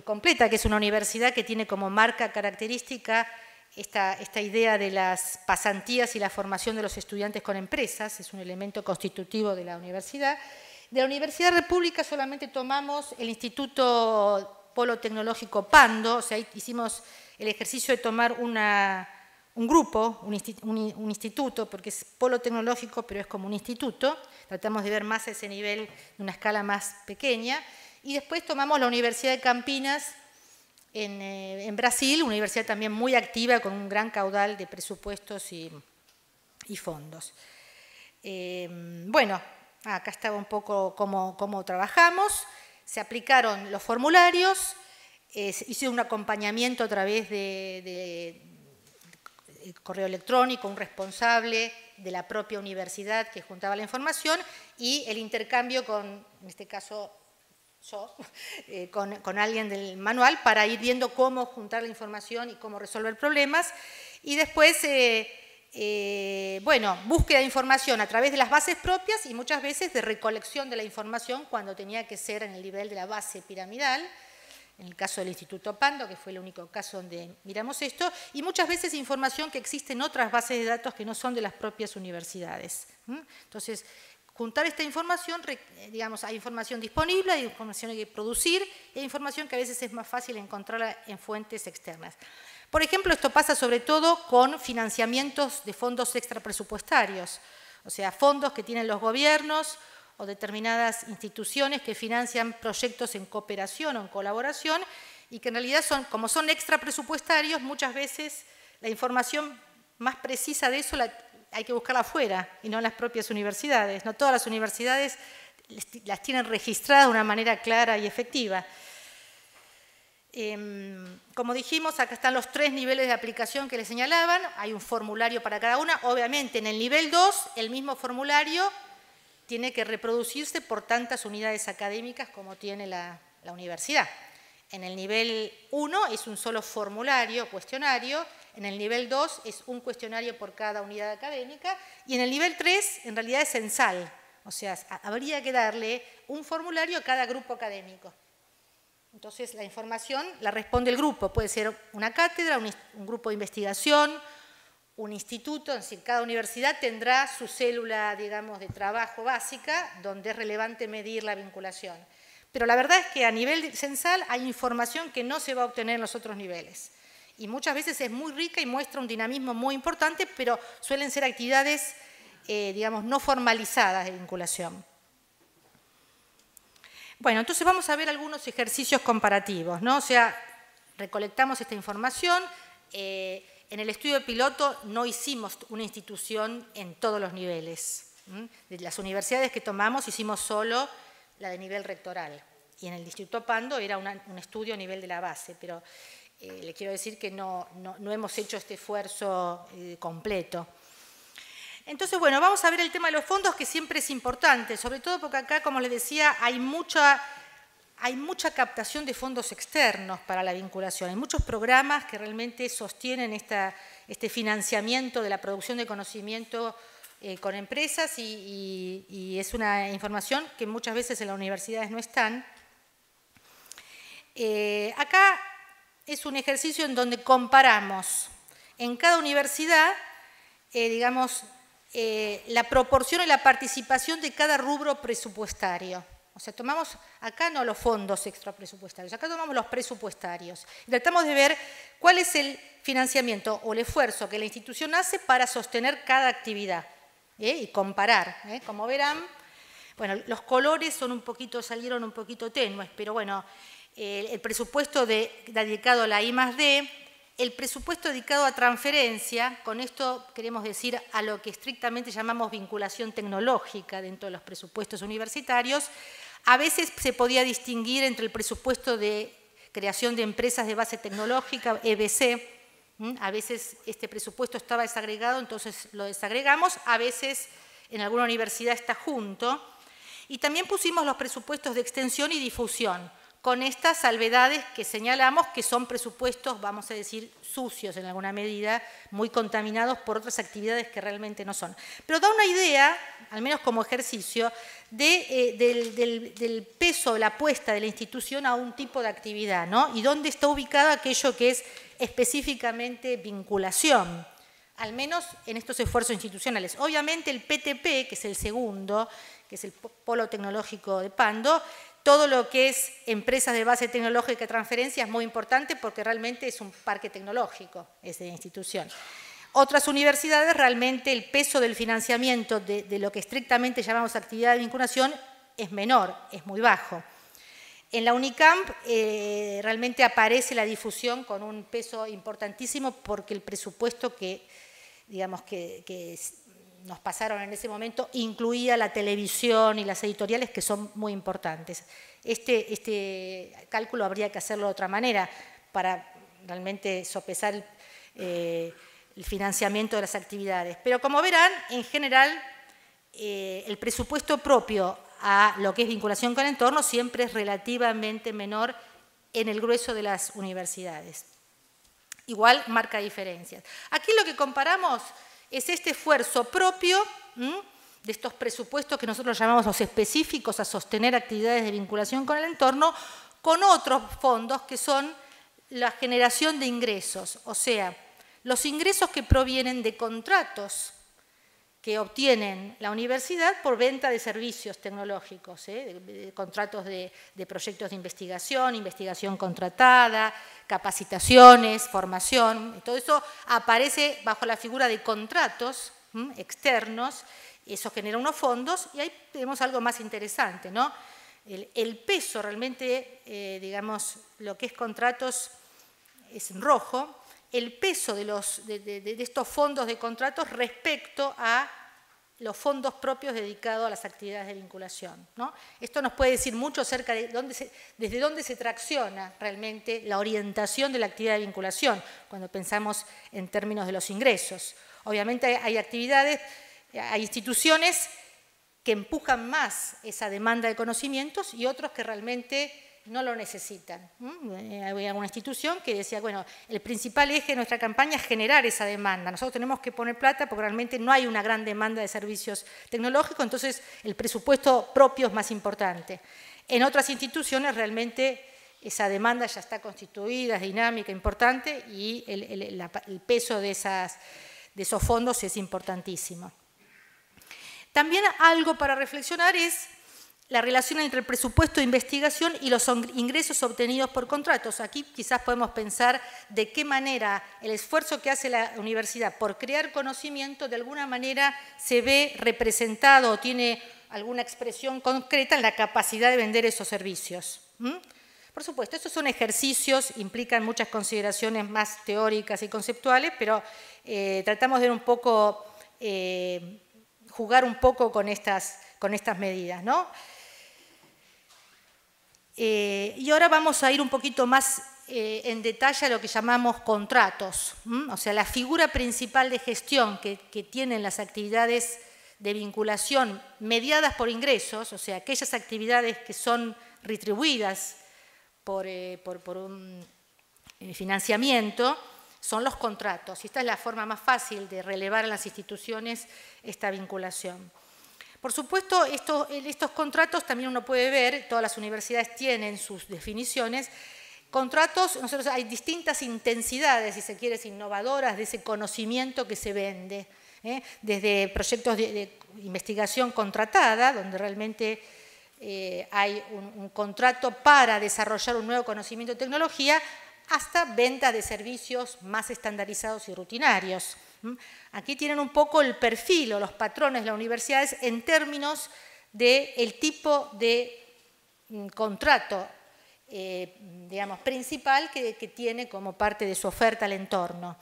S2: completa, que es una universidad que tiene como marca característica esta idea de las pasantías y la formación de los estudiantes con empresas, es un elemento constitutivo de la universidad. De la Universidad República solamente tomamos el Instituto Polo Tecnológico Pando, o sea, hicimos el ejercicio de tomar un grupo, un instituto, porque es polo tecnológico, pero es como un instituto. Tratamos de ver más a ese nivel, de una escala más pequeña. Y después tomamos la Universidad de Campinas en Brasil, una universidad también muy activa, con un gran caudal de presupuestos y fondos. Bueno, acá estaba un poco cómo trabajamos. Se aplicaron los formularios, hice un acompañamiento a través de correo electrónico, un responsable de la propia universidad que juntaba la información y el intercambio con, en este caso, yo, con alguien del manual para ir viendo cómo juntar la información y cómo resolver problemas. Y después, bueno, búsqueda de información a través de las bases propias y muchas veces de recolección de la información cuando tenía que ser en el nivel de la base piramidal, en el caso del Instituto Pando, que fue el único caso donde miramos esto, y muchas veces información que existe en otras bases de datos que no son de las propias universidades. Entonces, juntar esta información, digamos, hay información disponible, hay información que hay que producir, y hay información que a veces es más fácil encontrarla en fuentes externas. Por ejemplo, esto pasa sobre todo con financiamientos de fondos extrapresupuestarios, o sea, fondos que tienen los gobiernos o determinadas instituciones que financian proyectos en cooperación o en colaboración y que en realidad como son extrapresupuestarios, muchas veces la información más precisa de eso hay que buscarla afuera y no en las propias universidades. No todas las universidades las tienen registradas de una manera clara y efectiva. Como dijimos, acá están los 3 niveles de aplicación que les señalaban, hay un formulario para cada una. Obviamente, en el nivel 2, el mismo formulario tiene que reproducirse por tantas unidades académicas como tiene la universidad. En el nivel 1 es un solo formulario, cuestionario, en el nivel 2 es un cuestionario por cada unidad académica y en el nivel 3 en realidad es censal, o sea, habría que darle un formulario a cada grupo académico. Entonces, la información la responde el grupo, puede ser una cátedra, un grupo de investigación, un instituto, es decir, cada universidad tendrá su célula, digamos, de trabajo básica, donde es relevante medir la vinculación. Pero la verdad es que a nivel censal hay información que no se va a obtener en los otros niveles. Y muchas veces es muy rica y muestra un dinamismo muy importante, pero suelen ser actividades, digamos, no formalizadas de vinculación. Bueno, entonces vamos a ver algunos ejercicios comparativos, ¿no? O sea, recolectamos esta información. En el estudio de piloto no hicimos una institución en todos los niveles. De las universidades que tomamos hicimos solo la de nivel rectoral. Y en el Instituto Pando era un estudio a nivel de la base, pero le quiero decir que no hemos hecho este esfuerzo completo. Entonces, bueno, vamos a ver el tema de los fondos, que siempre es importante, sobre todo porque acá, como les decía, hay mucha captación de fondos externos para la vinculación. Hay muchos programas que realmente sostienen este financiamiento de la producción de conocimiento con empresas y es una información que muchas veces en las universidades no están. Acá es un ejercicio en donde comparamos en cada universidad, digamos, la proporción y la participación de cada rubro presupuestario. O sea, tomamos acá no los fondos extrapresupuestarios, acá tomamos los presupuestarios. Y tratamos de ver cuál es el financiamiento o el esfuerzo que la institución hace para sostener cada actividad y comparar. Como verán, bueno, los colores salieron un poquito tenues, pero bueno, el presupuesto dedicado a la I+D, el presupuesto dedicado a transferencia, con esto queremos decir a lo que estrictamente llamamos vinculación tecnológica dentro de los presupuestos universitarios, a veces se podía distinguir entre el presupuesto de creación de empresas de base tecnológica, EBC, a veces este presupuesto estaba desagregado, entonces lo desagregamos, a veces en alguna universidad está junto, y también pusimos los presupuestos de extensión y difusión, con estas salvedades que señalamos que son presupuestos, vamos a decir, sucios en alguna medida, muy contaminados por otras actividades que realmente no son. Pero da una idea, al menos como ejercicio, del peso, la apuesta de la institución a un tipo de actividad, ¿no? Y dónde está ubicado aquello que es específicamente vinculación, al menos en estos esfuerzos institucionales. Obviamente el PTP, que es el segundo, que es el Polo Tecnológico de Pando, todo lo que es empresas de base tecnológica y transferencia es muy importante porque realmente es un parque tecnológico, esa institución. Otras universidades, realmente el peso del financiamiento de lo que estrictamente llamamos actividad de vinculación es menor, es muy bajo. En la Unicamp realmente aparece la difusión con un peso importantísimo porque el presupuesto que, digamos, que nos pasaron en ese momento incluía la televisión y las editoriales, que son muy importantes. Este cálculo habría que hacerlo de otra manera para realmente sopesar el financiamiento de las actividades. Pero como verán, en general, el presupuesto propio a lo que es vinculación con el entorno siempre es relativamente menor en el grueso de las universidades. Igual marca diferencias. Aquí lo que comparamos es este esfuerzo propio de estos presupuestos que nosotros llamamos los específicos a sostener actividades de vinculación con el entorno, con otros fondos que son la generación de ingresos, o sea, los ingresos que provienen de contratos que obtienen la universidad por venta de servicios tecnológicos, de contratos de proyectos de investigación, investigación contratada, capacitaciones, formación. Todo eso aparece bajo la figura de contratos externos. Eso genera unos fondos y ahí tenemos algo más interesante, ¿no? El peso realmente, digamos, lo que es contratos es en rojo, el peso de estos fondos de contratos respecto a los fondos propios dedicados a las actividades de vinculación, ¿no? Esto nos puede decir mucho acerca de desde dónde se tracciona realmente la orientación de la actividad de vinculación, cuando pensamos en términos de los ingresos. Obviamente hay actividades, hay instituciones que empujan más esa demanda de conocimientos y otros que realmente no lo necesitan. Había una institución que decía, bueno, el principal eje de nuestra campaña es generar esa demanda. Nosotros tenemos que poner plata porque realmente no hay una gran demanda de servicios tecnológicos, entonces el presupuesto propio es más importante. En otras instituciones realmente esa demanda ya está constituida, es dinámica, importante y el peso de esos fondos es importantísimo. También algo para reflexionar es la relación entre el presupuesto de investigación y los ingresos obtenidos por contratos. Aquí quizás podemos pensar de qué manera el esfuerzo que hace la universidad por crear conocimiento de alguna manera se ve representado o tiene alguna expresión concreta en la capacidad de vender esos servicios. Por supuesto, estos son ejercicios, implican muchas consideraciones más teóricas y conceptuales, pero tratamos de un poco, jugar un poco con estas medidas, ¿no? Y ahora vamos a ir un poquito más en detalle a lo que llamamos contratos, o sea, la figura principal de gestión que tienen las actividades de vinculación mediadas por ingresos, o sea, aquellas actividades que son retribuidas por un financiamiento, son los contratos. Y esta es la forma más fácil de relevar a las instituciones esta vinculación. Por supuesto, estos contratos también uno puede ver, todas las universidades tienen sus definiciones. Contratos, hay distintas intensidades, si se quiere, innovadoras de ese conocimiento que se vende. Desde proyectos de investigación contratada, donde realmente hay un contrato para desarrollar un nuevo conocimiento y tecnología, hasta venta de servicios más estandarizados y rutinarios. Aquí tienen un poco el perfil o los patrones de las universidades en términos del tipo de contrato, digamos, principal que tiene como parte de su oferta al entorno.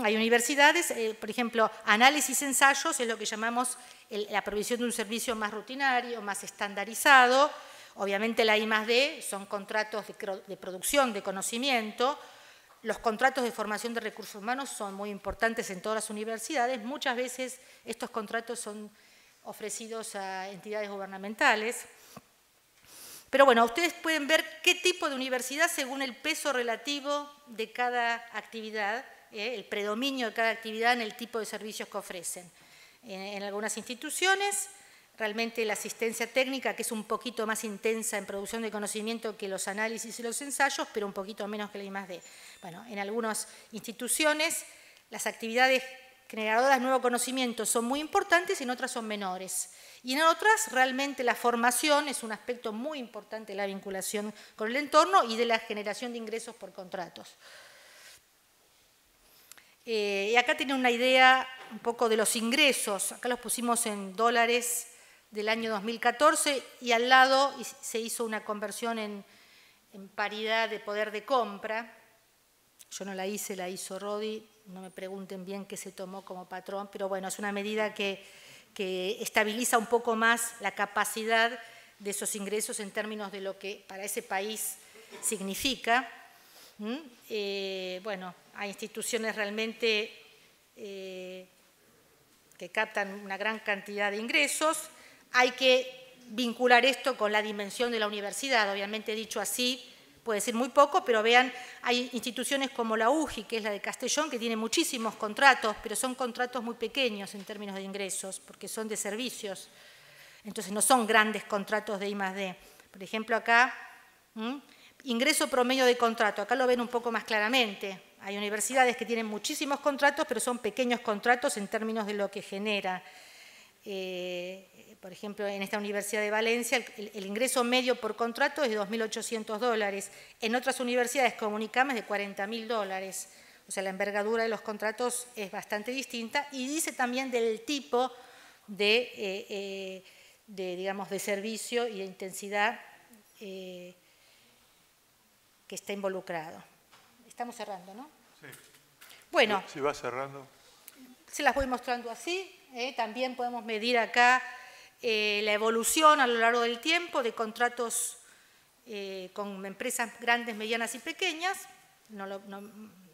S2: Hay universidades, por ejemplo, análisis ensayos es lo que llamamos la provisión de un servicio más rutinario, más estandarizado. Obviamente la I+D son contratos de producción de conocimiento. Los contratos de formación de recursos humanos son muy importantes en todas las universidades. Muchas veces estos contratos son ofrecidos a entidades gubernamentales. Pero bueno, ustedes pueden ver qué tipo de universidad según el peso relativo de cada actividad, el predominio de cada actividad en el tipo de servicios que ofrecen. En algunas instituciones, realmente la asistencia técnica, que es un poquito más intensa en producción de conocimiento que los análisis y los ensayos, pero un poquito menos que la I+D. Bueno, en algunas instituciones las actividades generadoras de nuevo conocimiento son muy importantes y en otras son menores. Y en otras realmente la formación es un aspecto muy importante de la vinculación con el entorno y de la generación de ingresos por contratos. Y acá tienen una idea un poco de los ingresos, acá los pusimos en dólares del año 2014 y al lado se hizo una conversión en paridad de poder de compra. Yo no la hice, la hizo Rodi, no me pregunten bien qué se tomó como patrón, pero bueno, es una medida que estabiliza un poco más la capacidad de esos ingresos en términos de lo que para ese país significa. Bueno, hay instituciones realmente que captan una gran cantidad de ingresos. Hay que vincular esto con la dimensión de la universidad. Obviamente, dicho así, puede ser muy poco, pero vean, hay instituciones como la UJI, que es la de Castellón, que tiene muchísimos contratos, pero son contratos muy pequeños en términos de ingresos, porque son de servicios. Entonces, no son grandes contratos de I+D. Por ejemplo, acá, ingreso promedio de contrato. Acá lo ven un poco más claramente. Hay universidades que tienen muchísimos contratos, pero son pequeños contratos en términos de lo que genera. Por ejemplo, en esta Universidad de Valencia, el ingreso medio por contrato es de $2.800. En otras universidades como UNICAM es de $40.000. O sea, la envergadura de los contratos es bastante distinta. Y dice también del tipo digamos, de servicio y de intensidad que está involucrado. Estamos cerrando, ¿no?
S1: Sí.
S2: Bueno.
S1: Si va cerrando.
S2: Se las voy mostrando así. También podemos medir acá la evolución a lo largo del tiempo de contratos con empresas grandes, medianas y pequeñas.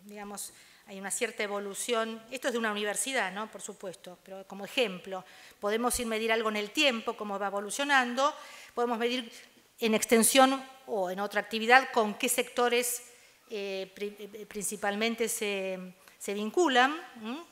S2: Digamos, hay una cierta evolución. Esto es de una universidad, ¿no? Por supuesto, pero como ejemplo. Podemos ir a medir algo en el tiempo, cómo va evolucionando. Podemos medir en extensión o en otra actividad con qué sectores principalmente se vinculan,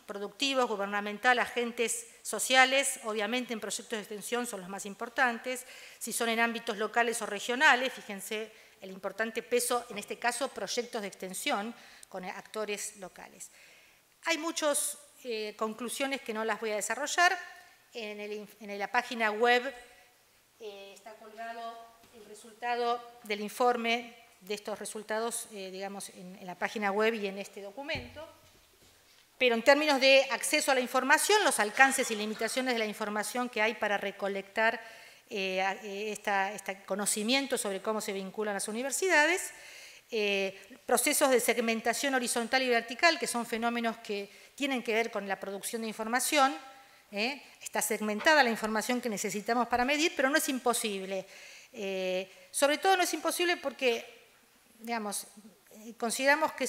S2: productivos, gubernamental, agentes sociales, obviamente en proyectos de extensión son los más importantes, si son en ámbitos locales o regionales, fíjense el importante peso, en este caso, proyectos de extensión con actores locales. Hay muchas conclusiones que no las voy a desarrollar, en la página web está colgado el resultado del informe de estos resultados, digamos, en la página web y en este documento. Pero en términos de acceso a la información, los alcances y limitaciones de la información que hay para recolectar este conocimiento sobre cómo se vinculan las universidades, procesos de segmentación horizontal y vertical, que son fenómenos que tienen que ver con la producción de información. Está segmentada la información que necesitamos para medir, pero no es imposible. Sobre todo no es imposible porque, digamos, consideramos que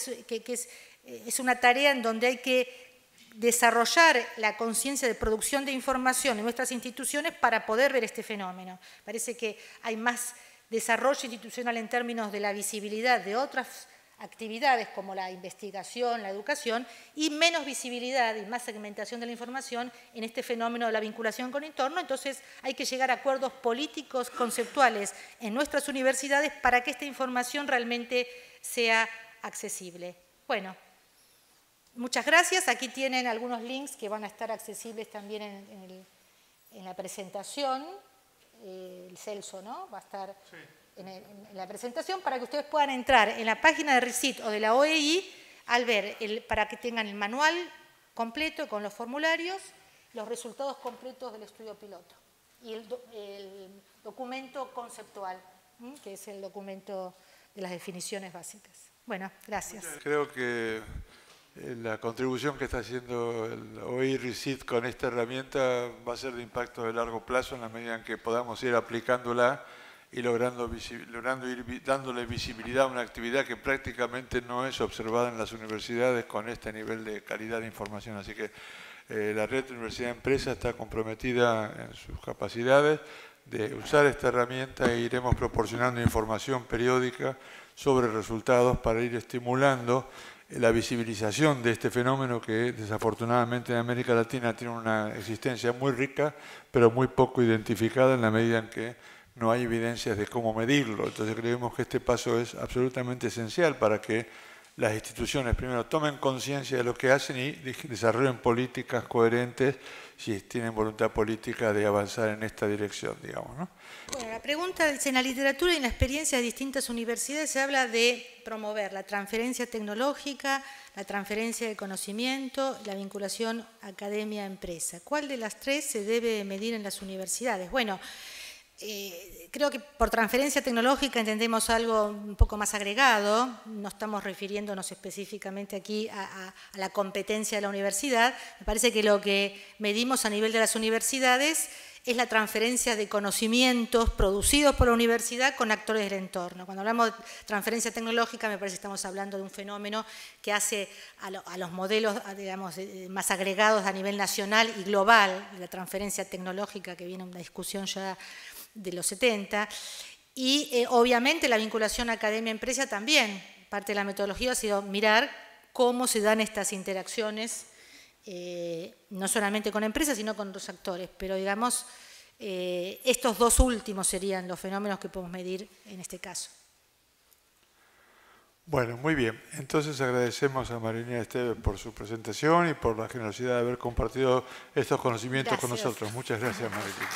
S2: es una tarea en donde hay que desarrollar la conciencia de producción de información en nuestras instituciones para poder ver este fenómeno. Parece que hay más desarrollo institucional en términos de la visibilidad de otras actividades como la investigación, la educación, y menos visibilidad y más segmentación de la información en este fenómeno de la vinculación con el entorno. Entonces hay que llegar a acuerdos políticos, conceptuales en nuestras universidades para que esta información realmente sea accesible. Bueno, muchas gracias. Aquí tienen algunos links que van a estar accesibles también en la presentación. El Celso, ¿no? Va a estar en la presentación para que ustedes puedan entrar en la página de RICIT o de la OEI al ver, para que tengan el manual completo con los formularios, los resultados completos del estudio piloto y el documento conceptual, que es el documento de las definiciones básicas. Bueno, gracias.
S1: Creo que la contribución que está haciendo el OEI RICIT con esta herramienta va a ser de impacto de largo plazo en la medida en que podamos ir aplicándola y logrando ir dándole visibilidad a una actividad que prácticamente no es observada en las universidades con este nivel de calidad de información. Así que la Red de Universidad Empresa está comprometida en sus capacidades de usar esta herramienta e iremos proporcionando información periódica sobre resultados para ir estimulando la visibilización de este fenómeno que desafortunadamente en América Latina tiene una existencia muy rica, pero muy poco identificada en la medida en que no hay evidencias de cómo medirlo. Entonces creemos que este paso es absolutamente esencial para que las instituciones primero tomen conciencia de lo que hacen y desarrollen políticas coherentes si tienen voluntad política de avanzar en esta dirección, digamos, ¿no?
S2: Bueno, la pregunta es, en la literatura y en la experiencia de distintas universidades se habla de promover la transferencia tecnológica, la transferencia de conocimiento, la vinculación academia-empresa. ¿Cuál de las tres se debe medir en las universidades? Bueno, creo que por transferencia tecnológica entendemos algo un poco más agregado, no estamos refiriéndonos específicamente aquí a la competencia de la universidad. Me parece que lo que medimos a nivel de las universidades es la transferencia de conocimientos producidos por la universidad con actores del entorno. Cuando hablamos de transferencia tecnológica, me parece que estamos hablando de un fenómeno que hace a los modelos, digamos, más agregados a nivel nacional y global, de la transferencia tecnológica, que viene una discusión ya de los 70. Y obviamente la vinculación academia-empresa también. Parte de la metodología ha sido mirar cómo se dan estas interacciones, no solamente con empresas, sino con otros actores. Pero digamos, estos dos últimos serían los fenómenos que podemos medir en este caso.
S1: Bueno, muy bien. Entonces agradecemos a Marilina Esteves por su presentación y por la generosidad de haber compartido estos conocimientos con nosotros. Muchas gracias, Marilina.